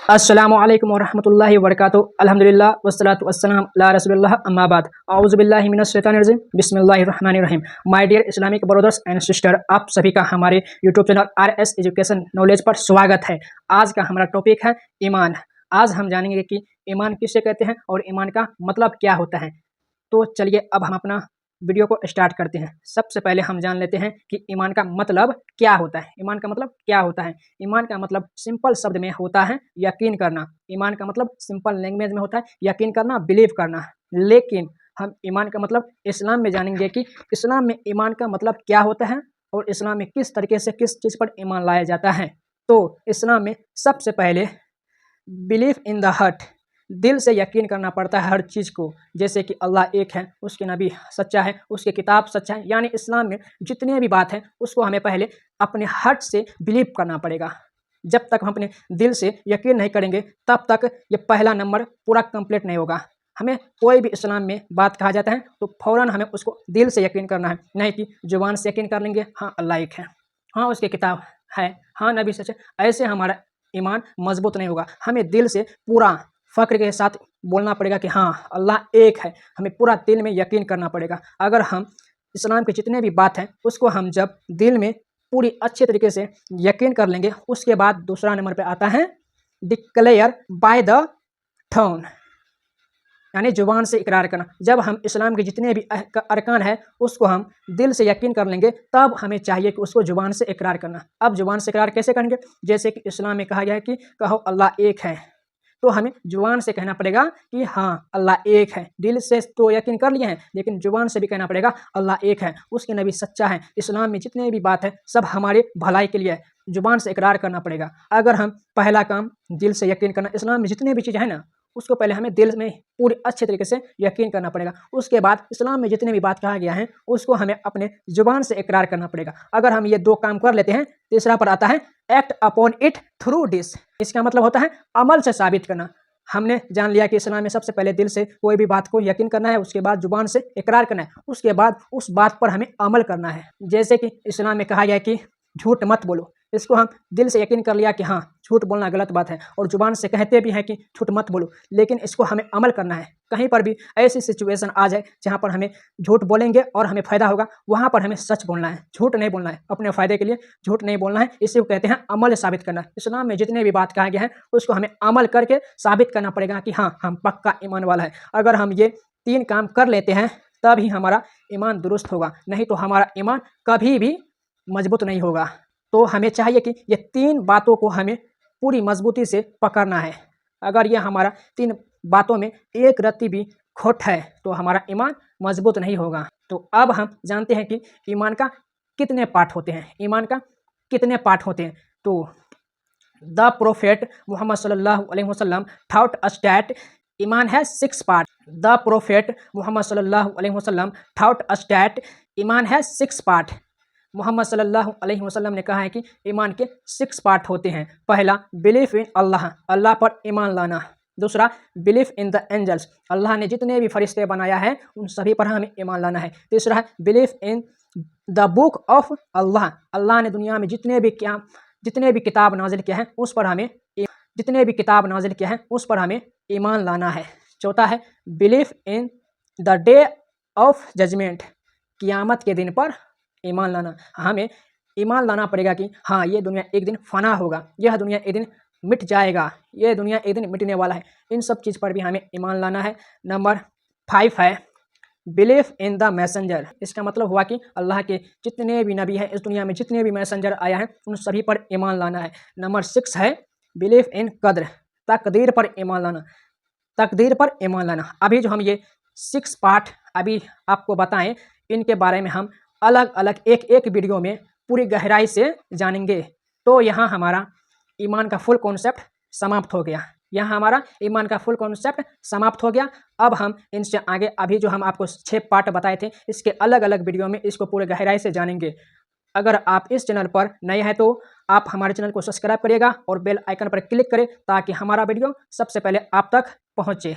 अस्सलामु अलैकुम वरहमतुल्लाहि वबरकातुहू अल्हम्दुलिल्लाह वस्सलातु वस्सलाम अला रसूलिल्लाह अम्मा बाद औज़ु बिल्लाहि मिनश शैतानिर रजीम बिस्मिल्लाहिर रहमानिर रहीम। My dear Islamic brothers and sister, आप सभी का हमारे YouTube channel RS education knowledge पर स्वागत है। आज का हमारा टॉपिक है ईमान। आज हम जानेंगे कि ईमान किसे कहते हैं और ईमान का मतलब क्या होता है। तो चलिए अब हम अपना वीडियो को स्टार्ट करते हैं। सबसे पहले हम जान लेते हैं कि ईमान का मतलब क्या होता है। ईमान का मतलब क्या होता है? ईमान का मतलब सिंपल शब्द में होता है यकीन करना। ईमान का मतलब सिंपल लैंग्वेज में होता है यकीन करना, बिलीव करना। लेकिन हम ईमान का मतलब इस्लाम में जानेंगे कि इस्लाम में ईमान का मतलब क्या होता है और इस्लाम में किस तरीके से किस चीज़ पर ईमान लाया जाता है। तो इस्लाम में सबसे पहले बिलीव इन द हार्ट, दिल से यकीन करना पड़ता है हर चीज़ को। जैसे कि अल्लाह एक है, उसके नबी सच्चा है, उसके किताब सच्चा है। यानी इस्लाम में जितने भी बात है उसको हमें पहले अपने हार्ट से बिलीव करना पड़ेगा। जब तक हम अपने दिल से यकीन नहीं करेंगे तब तक ये पहला नंबर पूरा कंप्लीट नहीं होगा। हमें कोई भी इस्लाम में बात कहा जाता है तो फ़ौरन हमें उसको दिल से यकीन करना है, नहीं कि जुबान से यकीन कर लेंगे हाँ अल्लाह एक है, हाँ उसके किताब है, हाँ नबी सच है। ऐसे हमारा ईमान मजबूत नहीं होगा। हमें दिल से पूरा फ़क्र के साथ बोलना पड़ेगा कि हाँ अल्लाह एक है। हमें पूरा दिल में यकीन करना पड़ेगा। अगर हम इस्लाम के जितने भी बात हैं उसको हम जब दिल में पूरी अच्छे तरीके से यकीन कर लेंगे, उसके बाद दूसरा नंबर पे आता है डिक्लेयर बाय द टोन, यानी जुबान से इकरार करना। जब हम इस्लाम के जितने भी अरकान है उसको हम दिल से यकीन कर लेंगे तब हमें चाहिए कि उसको जुबान से इकरार करना। अब जुबान से इकरार कैसे करेंगे? जैसे कि इस्लाम में कहा गया है कि कहो अल्लाह एक है, तो हमें जुबान से कहना पड़ेगा कि हाँ अल्लाह एक है। दिल से तो यकीन कर लिए हैं लेकिन जुबान से भी कहना पड़ेगा अल्लाह एक है, उसके नबी सच्चा है। इस्लाम में जितने भी बात है सब हमारे भलाई के लिए है। जुबान से इकरार करना पड़ेगा। अगर हम पहला काम दिल से यकीन करना, इस्लाम में जितने भी चीज़ है ना उसको पहले हमें दिल में पूरे अच्छे तरीके से यकीन करना पड़ेगा। उसके बाद इस्लाम में जितने भी बात कहा गया है उसको हमें अपने जुबान से इकरार करना पड़ेगा। अगर हम ये दो काम कर लेते हैं, तीसरा पर आता है act upon it through this. इसका मतलब होता है अमल से साबित करना। हमने जान लिया कि इस्लाम में सबसे पहले दिल से कोई भी बात को यकीन करना है, उसके बाद जुबान से इकरार करना है, उसके बाद उस बात पर हमें अमल करना है। जैसे कि इस्लाम में कहा गया है कि झूठ मत बोलो, इसको हम दिल से यकीन कर लिया कि हाँ झूठ बोलना गलत बात है और जुबान से कहते भी हैं कि झूठ मत बोलो, लेकिन इसको हमें अमल करना है। कहीं पर भी ऐसी सिचुएशन आ जाए जहाँ पर हमें झूठ बोलेंगे और हमें फ़ायदा होगा, वहाँ पर हमें सच बोलना है, झूठ नहीं बोलना है। अपने फ़ायदे के लिए झूठ नहीं बोलना है। इसी को कहते हैं अमल साबित करना। इस्लाम में जितने भी बात कहा गया है उसको हमें अमल करके साबित करना पड़ेगा कि हाँ हम पक्का ईमान वाला है। अगर हम ये तीन काम कर लेते हैं तब ही हमारा ईमान दुरुस्त होगा, नहीं तो हमारा ईमान कभी भी मजबूत नहीं होगा। तो हमें चाहिए कि ये तीन बातों को हमें पूरी मजबूती से पकड़ना है। अगर ये हमारा तीन बातों में एक रत्ती भी खोट है तो हमारा ईमान मजबूत नहीं होगा। तो अब हम जानते हैं कि ईमान का कितने पार्ट होते हैं। ईमान का कितने पार्ट होते हैं? तो द प्रोफेट मोहम्मद सल्लल्लाहु अलैहि वसल्लम थॉट अस दैट ईमान है 6 पार्ट। द प्रोफेट मोहम्मद सल्लल्लाहु अलैहि वसल्लम थॉट अस दैट ईमान है 6 पार्ट। मोहम्मद सल्लल्लाहु अलैहि वसल्लम ने कहा है कि ईमान के 6 पार्ट होते हैं। पहला बिलीफ इन अल्लाह, अल्लाह पर ईमान लाना। दूसरा बिलीफ इन द एंजल्स, अल्लाह ने जितने भी फरिश्ते बनाया है उन सभी पर हमें ईमान लाना है। तीसरा है belief in the book of अल्लाह, अल्लाह ने दुनिया में जितने भी किताब नाजिल किया है उस पर हमें ईमान लाना है। चौथा है belief in the day of judgement, क़यामत के दिन पर ईमान लाना। हमें ईमान लाना पड़ेगा कि हाँ ये दुनिया एक दिन फना होगा, यह दुनिया एक दिन मिट जाएगा, यह दुनिया एक दिन मिटने वाला है। इन सब चीज़ पर भी हमें ईमान लाना है। नंबर 5 है बिलीफ इन द मैसेंजर। इसका मतलब हुआ कि अल्लाह के जितने भी नबी हैं, इस दुनिया में जितने भी मैसेंजर आया है उन सभी पर ईमान लाना है। नंबर 6 है बिलीफ इन कद्र, तकदीर पर ईमान लाना। तकदीर पर ईमान लाना। अभी जो हम ये 6 पार्ट अभी आपको बताएं इनके बारे में हम अलग अलग एक एक वीडियो में पूरी गहराई से जानेंगे। तो यहाँ हमारा ईमान का फुल कॉन्सेप्ट समाप्त हो गया। यहाँ हमारा ईमान का फुल कॉन्सेप्ट समाप्त हो गया। अब हम इनसे आगे अभी जो हम आपको 6 पार्ट बताए थे इसके अलग अलग वीडियो में इसको पूरे गहराई से जानेंगे। अगर आप इस चैनल पर नए हैं तो आप हमारे चैनल को सब्सक्राइब करिएगा और बेल आइकन पर क्लिक करें ताकि हमारा वीडियो सबसे पहले आप तक पहुँचे।